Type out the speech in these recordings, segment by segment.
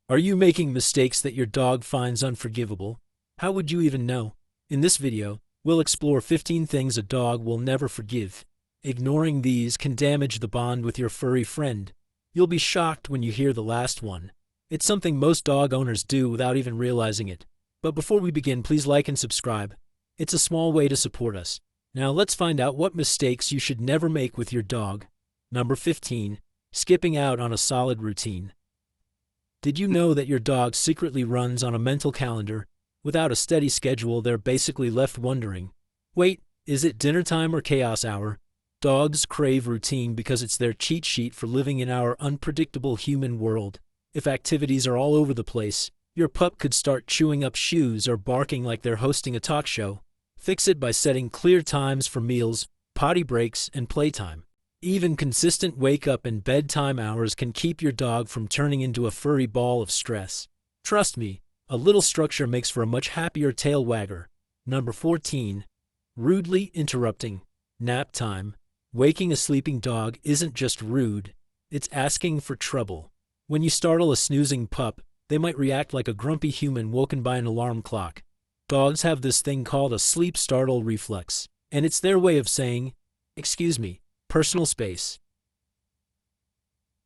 Are you making mistakes that your dog finds unforgivable? How would you even know? In this video, we'll explore 15 things a dog will never forgive. Ignoring these can damage the bond with your furry friend. You'll be shocked when you hear the last one. It's something most dog owners do without even realizing it. But before we begin, please like and subscribe. It's a small way to support us. Now let's find out what mistakes you should never make with your dog. Number 15. Skipping out on a solid routine. Did you know that your dog secretly runs on a mental calendar? Without a steady schedule, they're basically left wondering, wait, is it dinner time or chaos hour? Dogs crave routine because it's their cheat sheet for living in our unpredictable human world. If activities are all over the place, your pup could start chewing up shoes or barking like they're hosting a talk show. Fix it by setting clear times for meals, potty breaks, and playtime. Even consistent wake-up and bedtime hours can keep your dog from turning into a furry ball of stress. Trust me, a little structure makes for a much happier tail wagger. Number 14. Rudely interrupting nap time. Waking a sleeping dog isn't just rude, it's asking for trouble. When you startle a snoozing pup, they might react like a grumpy human woken by an alarm clock. Dogs have this thing called a sleep startle reflex, and it's their way of saying, "Excuse me, personal space."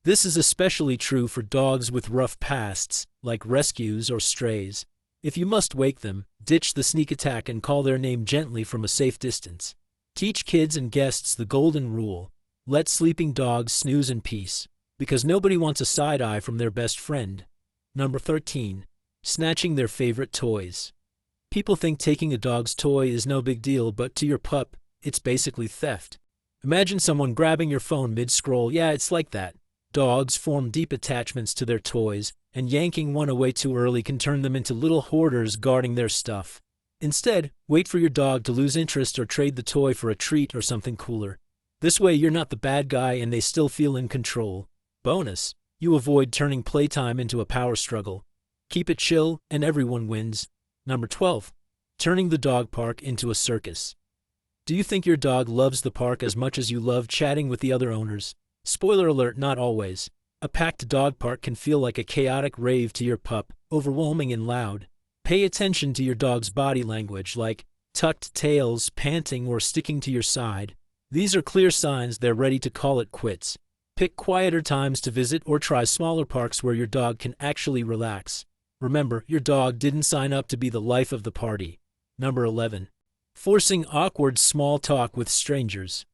This is especially true for dogs with rough pasts, like rescues or strays. If you must wake them, ditch the sneak attack and call their name gently from a safe distance. Teach kids and guests the golden rule: let sleeping dogs snooze in peace, because nobody wants a side eye from their best friend. Number 13. Snatching their favorite toys. People think taking a dog's toy is no big deal, but to your pup, it's basically theft. Imagine someone grabbing your phone mid-scroll. Yeah, it's like that. Dogs form deep attachments to their toys, and yanking one away too early can turn them into little hoarders guarding their stuff. Instead, wait for your dog to lose interest or trade the toy for a treat or something cooler. This way you're not the bad guy and they still feel in control. Bonus: you avoid turning playtime into a power struggle. Keep it chill and everyone wins. Number 12. Turning the dog park into a circus. Do you think your dog loves the park as much as you love chatting with the other owners? Spoiler alert, not always. A packed dog park can feel like a chaotic rave to your pup, overwhelming and loud. Pay attention to your dog's body language, like tucked tails, panting, or sticking to your side. These are clear signs they're ready to call it quits. Pick quieter times to visit or try smaller parks where your dog can actually relax. Remember, your dog didn't sign up to be the life of the party. Number 11. Forcing awkward small talk with strangers.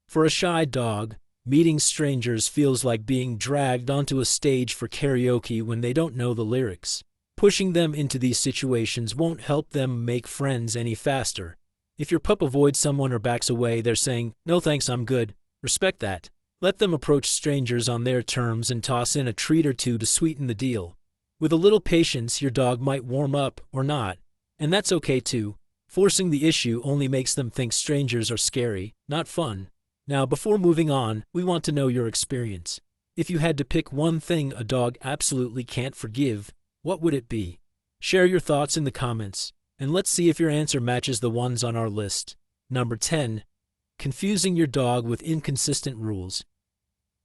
For a shy dog, meeting strangers feels like being dragged onto a stage for karaoke when they don't know the lyrics. Pushing them into these situations won't help them make friends any faster. If your pup avoids someone or backs away, they're saying, "No thanks, I'm good." Respect that. Let them approach strangers on their terms and toss in a treat or two to sweeten the deal. With a little patience, your dog might warm up or not, and that's okay too. Forcing the issue only makes them think strangers are scary, not fun. Now, before moving on, we want to know your experience. If you had to pick one thing a dog absolutely can't forgive, what would it be? Share your thoughts in the comments, and let's see if your answer matches the ones on our list. Number 10. Confusing your dog with inconsistent rules.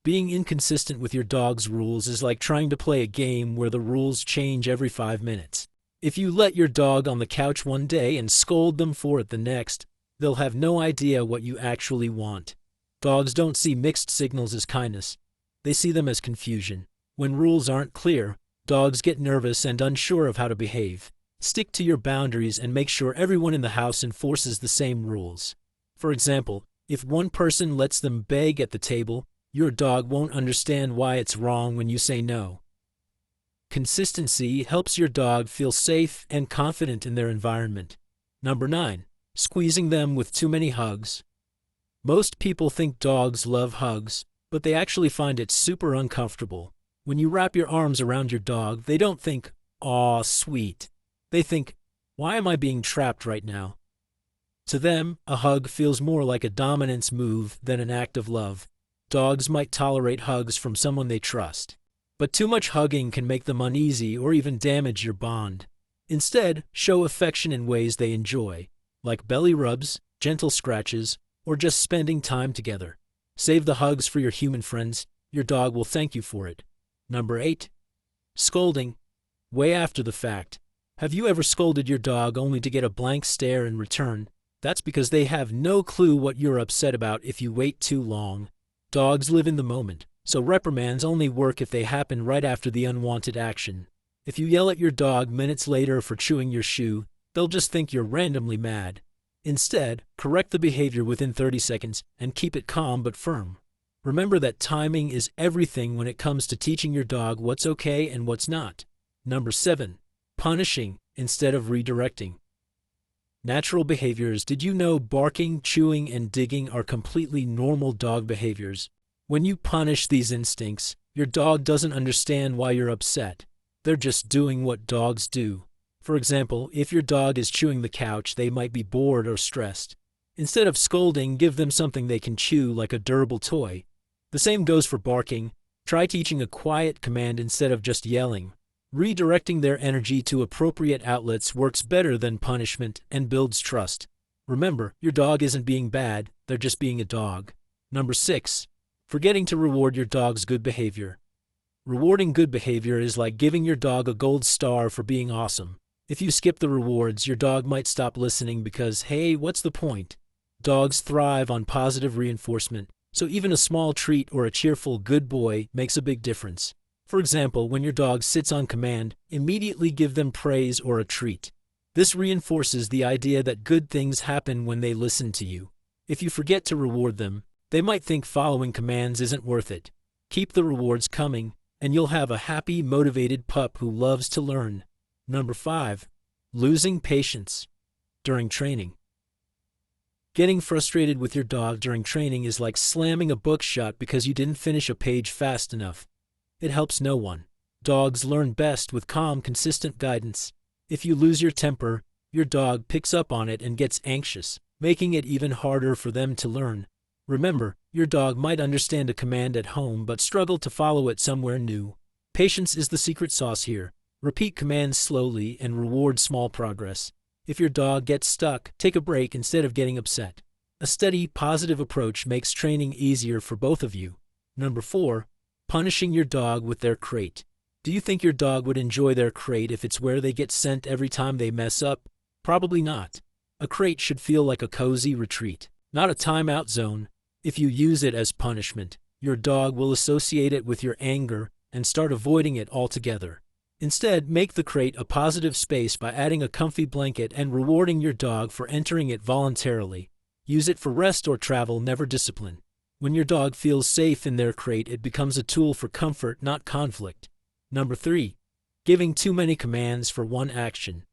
Being inconsistent with your dog's rules is like trying to play a game where the rules change every 5 minutes. If you let your dog on the couch one day and scold them for it the next, they'll have no idea what you actually want. Dogs don't see mixed signals as kindness. They see them as confusion. When rules aren't clear, dogs get nervous and unsure of how to behave. Stick to your boundaries and make sure everyone in the house enforces the same rules. For example, if one person lets them beg at the table, your dog won't understand why it's wrong when you say no. Consistency helps your dog feel safe and confident in their environment. Number 9. Squeezing them with too many hugs. Most people think dogs love hugs, but they actually find it super uncomfortable. When you wrap your arms around your dog, they don't think, "Aw, sweet." They think, "Why am I being trapped right now?" To them, a hug feels more like a dominance move than an act of love. Dogs might tolerate hugs from someone they trust, but too much hugging can make them uneasy or even damage your bond. Instead, show affection in ways they enjoy, like belly rubs, gentle scratches, or just spending time together. Save the hugs for your human friends. Your dog will thank you for it. Number 8. Scolding. Way after the fact. Have you ever scolded your dog only to get a blank stare in return? That's because they have no clue what you're upset about if you wait too long. Dogs live in the moment, so reprimands only work if they happen right after the unwanted action. If you yell at your dog minutes later for chewing your shoe, they'll just think you're randomly mad. Instead, correct the behavior within 30 seconds and keep it calm but firm. Remember that timing is everything when it comes to teaching your dog what's okay and what's not. Number 7. Punishing instead of redirecting. Natural behaviors. Did you know barking, chewing, and digging are completely normal dog behaviors? When you punish these instincts, your dog doesn't understand why you're upset. They're just doing what dogs do. For example, if your dog is chewing the couch, they might be bored or stressed. Instead of scolding, give them something they can chew, like a durable toy. The same goes for barking. Try teaching a quiet command instead of just yelling. Redirecting their energy to appropriate outlets works better than punishment and builds trust. Remember, your dog isn't being bad, they're just being a dog. Number 6. Forgetting to reward your dog's good behavior. Rewarding good behavior is like giving your dog a gold star for being awesome. If you skip the rewards, your dog might stop listening because, hey, what's the point? Dogs thrive on positive reinforcement, so even a small treat or a cheerful good boy makes a big difference. For example, when your dog sits on command, immediately give them praise or a treat. This reinforces the idea that good things happen when they listen to you. If you forget to reward them, they might think following commands isn't worth it. Keep the rewards coming, and you'll have a happy, motivated pup who loves to learn. Number 5. Losing patience during training. Getting frustrated with your dog during training is like slamming a book shut because you didn't finish a page fast enough. It helps no one. Dogs learn best with calm, consistent guidance. If you lose your temper, your dog picks up on it and gets anxious, making it even harder for them to learn. Remember, your dog might understand a command at home but struggle to follow it somewhere new. Patience is the secret sauce here. Repeat commands slowly and reward small progress. If your dog gets stuck, take a break instead of getting upset. A steady, positive approach makes training easier for both of you. Number 4. Punishing your dog with their crate. Do you think your dog would enjoy their crate if it's where they get sent every time they mess up? Probably not. A crate should feel like a cozy retreat, not a timeout zone. If you use it as punishment, your dog will associate it with your anger and start avoiding it altogether. Instead, make the crate a positive space by adding a comfy blanket and rewarding your dog for entering it voluntarily. Use it for rest or travel, never discipline. When your dog feels safe in their crate, it becomes a tool for comfort, not conflict. Number 3. Giving too many commands for one action.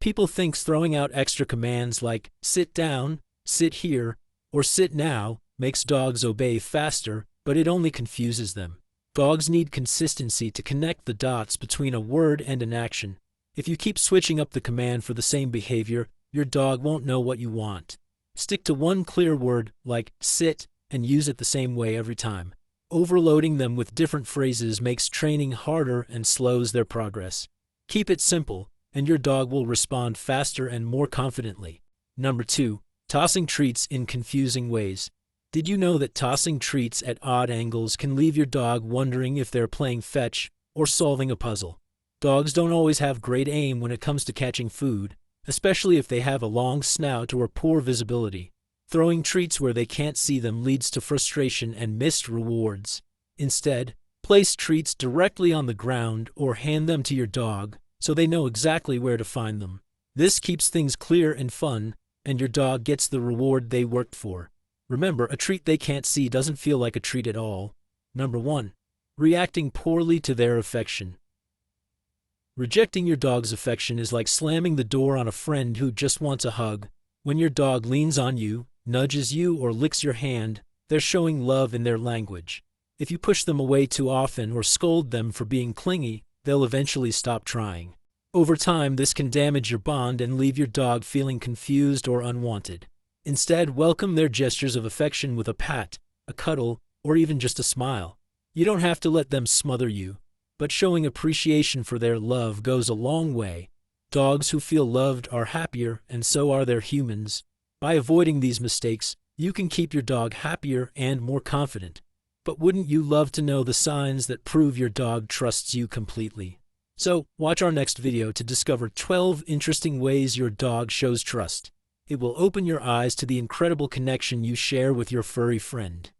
People think throwing out extra commands like sit down, sit here, or sit now makes dogs obey faster, but it only confuses them. Dogs need consistency to connect the dots between a word and an action. If you keep switching up the command for the same behavior, your dog won't know what you want. Stick to one clear word like sit and use it the same way every time. Overloading them with different phrases makes training harder and slows their progress. Keep it simple, and your dog will respond faster and more confidently. Number 2. Tossing treats in confusing ways. Did you know that tossing treats at odd angles can leave your dog wondering if they're playing fetch or solving a puzzle? Dogs don't always have great aim when it comes to catching food, especially if they have a long snout or poor visibility. Throwing treats where they can't see them leads to frustration and missed rewards. Instead, place treats directly on the ground or hand them to your dog so they know exactly where to find them. This keeps things clear and fun, and your dog gets the reward they worked for. Remember, a treat they can't see doesn't feel like a treat at all. Number 1. Reacting poorly to their affection. Rejecting your dog's affection is like slamming the door on a friend who just wants a hug. When your dog leans on you, nudges you, or licks your hand, they're showing love in their language. If you push them away too often or scold them for being clingy, they'll eventually stop trying. Over time, this can damage your bond and leave your dog feeling confused or unwanted. Instead, welcome their gestures of affection with a pat, a cuddle, or even just a smile. You don't have to let them smother you, but showing appreciation for their love goes a long way. Dogs who feel loved are happier, and so are their humans. By avoiding these mistakes, you can keep your dog happier and more confident. But wouldn't you love to know the signs that prove your dog trusts you completely? So, watch our next video to discover 12 interesting ways your dog shows trust. It will open your eyes to the incredible connection you share with your furry friend.